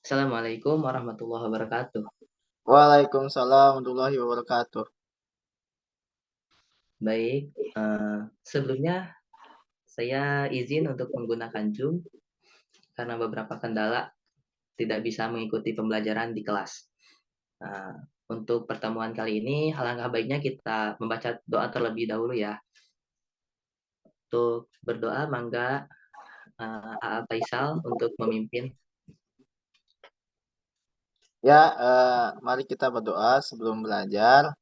Assalamualaikum warahmatullahi wabarakatuh. Waalaikumsalam warahmatullahi wabarakatuh. Baik, sebelumnya saya izin untuk menggunakan Zoom karena beberapa kendala tidak bisa mengikuti pembelajaran di kelas. Nah, untuk pertemuan kali ini, alangkah baiknya kita membaca doa terlebih dahulu ya. Untuk berdoa, mangga A.A. Faisal untuk memimpin. Ya, mari kita berdoa sebelum belajar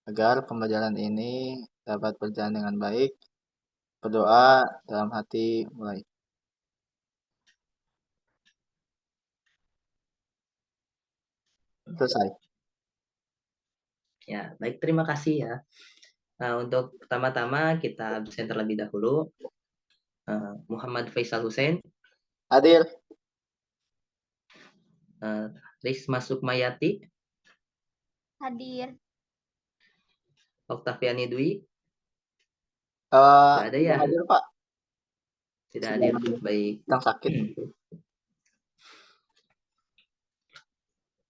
agar pembelajaran ini dapat berjalan dengan baik. Berdoa dalam hati mulai. Selesai. Ya, baik, terima kasih ya. Nah, untuk pertama-tama kita absen terlebih dahulu. Muhammad Faisal Hussein, Adil, Risma Sukmayati, Hadir. Oktaviani Dwi, tidak ada tidak ya? hadir Pak. Tidak Sedang, hadir. Baik. sedang sakit.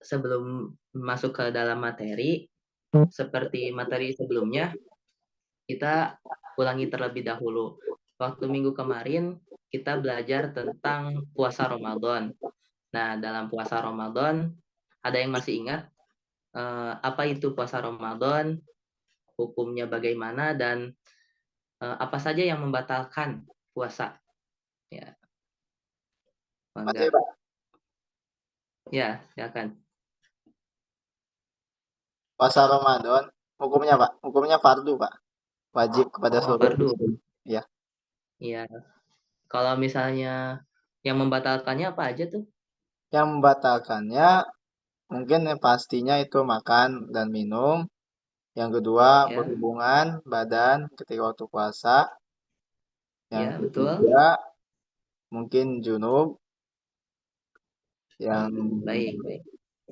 Sebelum masuk ke dalam materi, seperti materi sebelumnya, kita ulangi terlebih dahulu. Waktu minggu kemarin, kita belajar tentang puasa Ramadan. Nah, dalam puasa Ramadan, ada yang masih ingat apa itu puasa Ramadan, hukumnya bagaimana, dan apa saja yang membatalkan puasa? Ya, Masih mangga. Pak. Ya, silakan. Puasa Ramadan. Hukumnya Pak. Hukumnya fardu Pak. Wajib kepada Oh, seluruh fardu. muslim. Ya. Iya. Kalau misalnya yang membatalkannya apa aja tuh? Yang membatalkannya mungkin yang pastinya itu makan dan minum. Yang kedua, Ya, berhubungan badan ketika waktu puasa. Yang ya betul. ketiga, mungkin junub. Yang Baik, baik.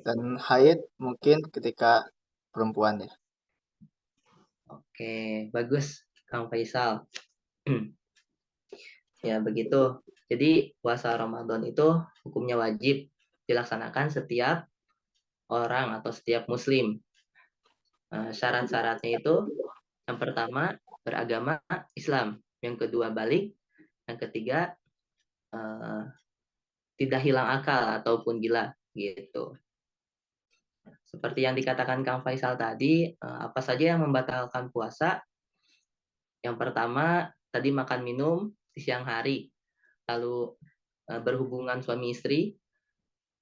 dan haid mungkin ketika perempuan ya. Oke, bagus, Kang Faisal. Ya, begitu. Jadi, puasa Ramadan itu hukumnya wajib dilaksanakan setiap orang atau setiap muslim. Syarat-syaratnya itu, yang pertama, beragama Islam. Yang kedua, balik. Yang ketiga, eh, tidak hilang akal ataupun gila. Gitu. Seperti yang dikatakan Kang Faisal tadi, apa saja yang membatalkan puasa? Yang pertama, tadi makan minum di siang hari, lalu berhubungan suami istri,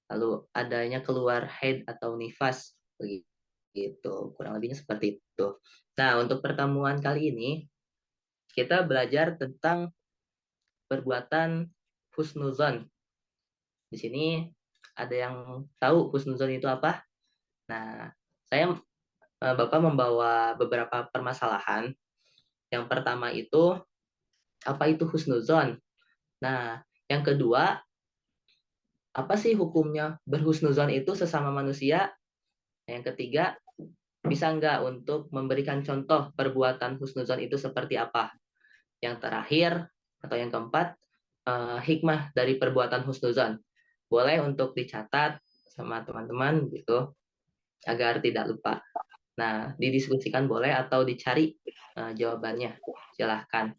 lalu adanya keluar haid atau nifas, begitu. Kurang lebihnya seperti itu. Nah, untuk pertemuan kali ini, kita belajar tentang perbuatan husnuzon. Di sini ada yang tahu husnuzon itu apa? Nah, Bapak membawa beberapa permasalahan. Yang pertama itu, apa itu husnuzon? Nah, yang kedua, apa sih hukumnya berhusnuzon itu sesama manusia? Yang ketiga, bisa nggak untuk memberikan contoh perbuatan husnuzon itu seperti apa? Yang terakhir, atau yang keempat, hikmah dari perbuatan husnuzon. Boleh untuk dicatat sama teman-teman gitu, agar tidak lupa. Nah, didiskusikan boleh atau dicari jawabannya. Silahkan.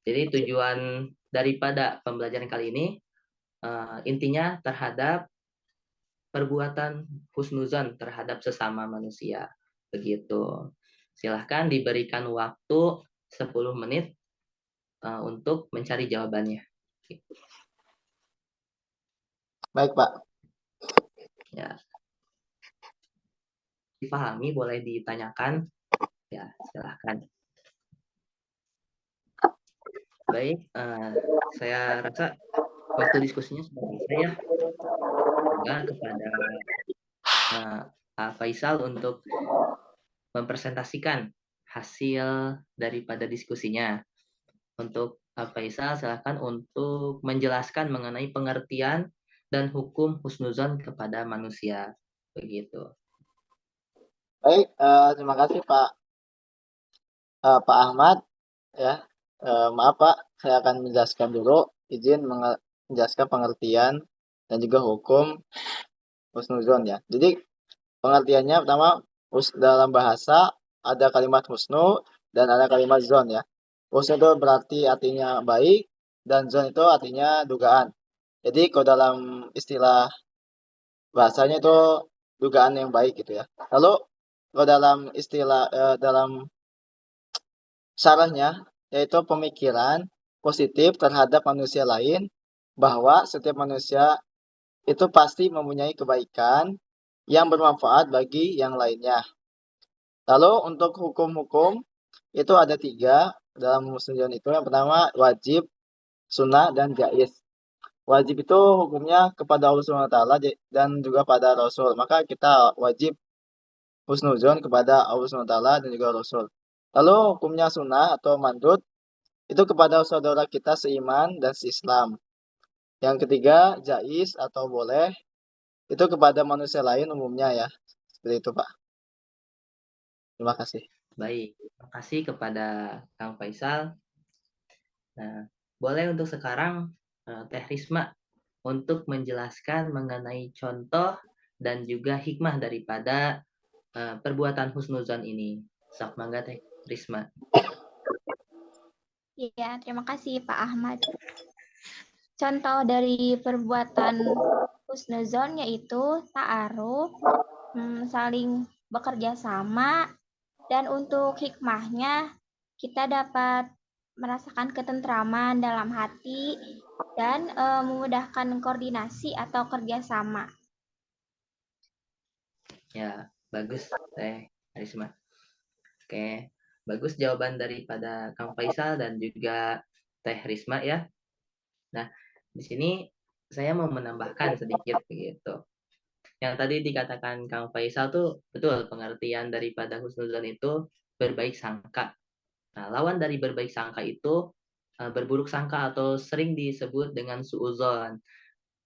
Jadi tujuan daripada pembelajaran kali ini intinya terhadap perbuatan husnuzon terhadap sesama manusia. Begitu. Silahkan diberikan waktu 10 menit untuk mencari jawabannya. Baik, Pak. Ya, dipahami boleh ditanyakan. Ya, silahkan. Baik, saya rasa waktu diskusinya sudah selesai ya. Enggak kepada Pak Faisal untuk mempresentasikan hasil daripada diskusinya. Untuk Pak Faisal, silakan untuk menjelaskan mengenai pengertian dan hukum husnuzon kepada manusia. Begitu. Baik, terima kasih Pak Ahmad ya. Maaf Pak, saya akan menjelaskan dulu. Izin menjelaskan pengertian dan juga hukum husnuzon ya. Jadi pengertiannya pertama dalam bahasa ada kalimat husnu dan ada kalimat zon ya. Husnu itu berarti artinya baik dan zon itu artinya dugaan. Jadi kalau dalam istilah bahasanya itu dugaan yang baik gitu ya. Lalu kalau dalam istilah dalam syarahnya yaitu pemikiran positif terhadap manusia lain bahwa setiap manusia itu pasti mempunyai kebaikan yang bermanfaat bagi yang lainnya. Lalu untuk hukum-hukum itu ada 3 dalam husnuzon itu. Yang pertama wajib, sunnah, dan jaiz. Wajib itu hukumnya kepada Allah SWT dan juga pada Rasul. Maka kita wajib husnuzon kepada Allah SWT dan juga Rasul. Lalu hukumnya sunnah atau mandut itu kepada saudara kita seiman dan seislam. Yang ketiga jaiz atau boleh itu kepada manusia lain umumnya ya. Seperti itu Pak. Terima kasih. Baik, terima kasih kepada Kang Faisal. Nah, boleh untuk sekarang Teh Risma untuk menjelaskan mengenai contoh dan juga hikmah daripada perbuatan husnuzon ini. Sok mangga Teh Risma. Iya, terima kasih Pak Ahmad. Contoh dari perbuatan husnuzon yaitu ta'aruf, saling bekerja sama, dan untuk hikmahnya kita dapat merasakan ketentraman dalam hati dan memudahkan koordinasi atau kerjasama. Ya, bagus Teh Risma. Oke, bagus jawaban daripada Kang Faisal dan juga Teh Risma ya. Nah, di sini saya mau menambahkan sedikit begitu. Yang tadi dikatakan Kang Faisal tuh betul, pengertian daripada husnuzon itu berbaik sangka. Nah, lawan dari berbaik sangka itu berburuk sangka atau sering disebut dengan suuzon.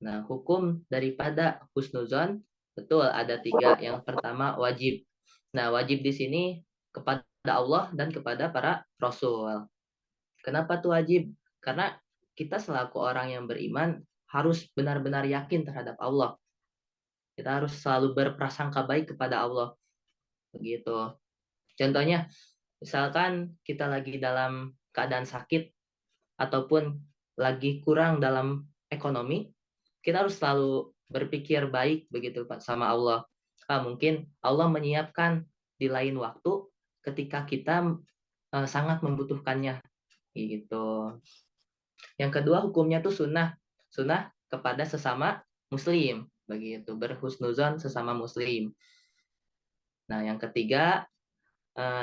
Nah, hukum daripada husnuzon betul ada 3. Yang pertama wajib. Nah, wajib di sini kepada Allah dan kepada para rasul. Kenapa tuh wajib? Karena kita selaku orang yang beriman harus benar-benar yakin terhadap Allah. Kita harus selalu berprasangka baik kepada Allah. Begitu. Contohnya, misalkan kita lagi dalam keadaan sakit ataupun lagi kurang dalam ekonomi, kita harus selalu berpikir baik begitu Pak sama Allah. Mungkin Allah menyiapkan di lain waktu ketika kita sangat membutuhkannya gitu. Yang kedua hukumnya tuh sunnah. Sunnah kepada sesama muslim begitu, berhusnuzon sesama muslim. Nah, yang ketiga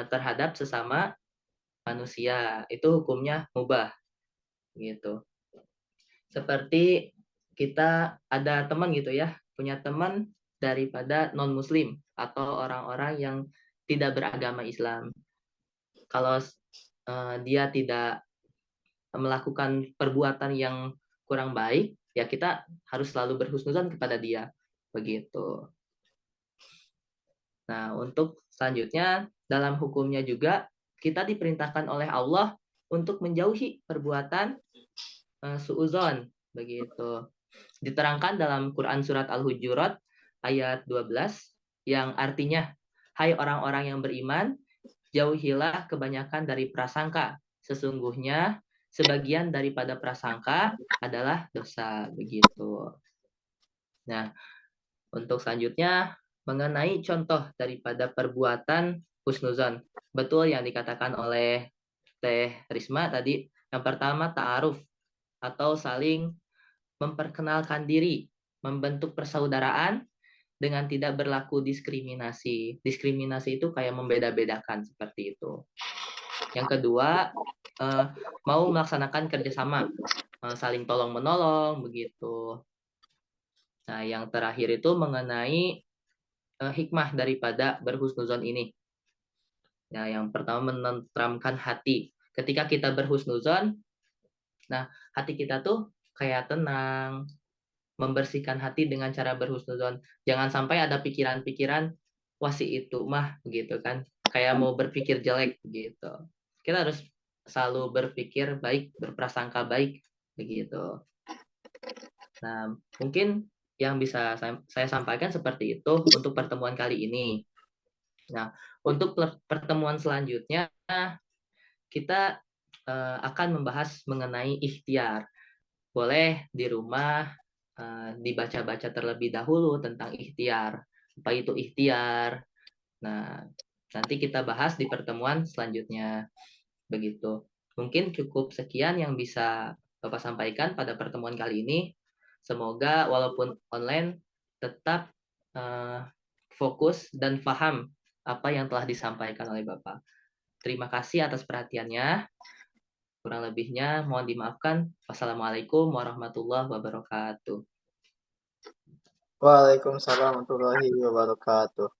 terhadap sesama manusia itu hukumnya mubah gitu. Seperti kita ada teman gitu ya, punya teman daripada non muslim atau orang-orang yang tidak beragama Islam. Kalau dia tidak melakukan perbuatan yang kurang baik, ya kita harus selalu berhusnuzon kepada dia begitu. Nah, untuk selanjutnya dalam hukumnya juga kita diperintahkan oleh Allah untuk menjauhi perbuatan suuzon begitu. Diterangkan dalam Quran surat Al-Hujurat ayat 12 yang artinya, hai orang-orang yang beriman, jauhilah kebanyakan dari prasangka. Sesungguhnya sebagian daripada prasangka adalah dosa begitu. Nah, untuk selanjutnya mengenai contoh daripada perbuatan husnuzon. Betul yang dikatakan oleh Teh Risma tadi. Yang pertama ta'aruf atau saling memperkenalkan diri, membentuk persaudaraan dengan tidak berlaku diskriminasi. Diskriminasi itu kayak membeda-bedakan seperti itu. Yang kedua, mau melaksanakan kerjasama, saling tolong-menolong begitu. Nah, yang terakhir itu mengenai hikmah daripada berhusnuzon ini. Nah, yang pertama menenteramkan hati. Ketika kita berhusnuzon, nah hati kita tuh kayak tenang, membersihkan hati dengan cara berhusnuzon. Jangan sampai ada pikiran-pikiran wah si itu mah gitu kan, kayak mau berpikir jelek gitu. Kita harus selalu berpikir baik, berprasangka baik begitu. Nah, mungkin yang bisa saya sampaikan seperti itu untuk pertemuan kali ini. Nah, untuk pertemuan selanjutnya kita akan membahas mengenai ikhtiar. Boleh di rumah dibaca-baca terlebih dahulu tentang ikhtiar. Apa itu ikhtiar? Nah, nanti kita bahas di pertemuan selanjutnya. Begitu. Mungkin cukup sekian yang bisa Bapak sampaikan pada pertemuan kali ini. Semoga walaupun online tetap fokus dan paham apa yang telah disampaikan oleh Bapak. Terima kasih atas perhatiannya. Kurang lebihnya mohon dimaafkan. Wassalamualaikum warahmatullahi wabarakatuh. Waalaikumsalam warahmatullahi wabarakatuh.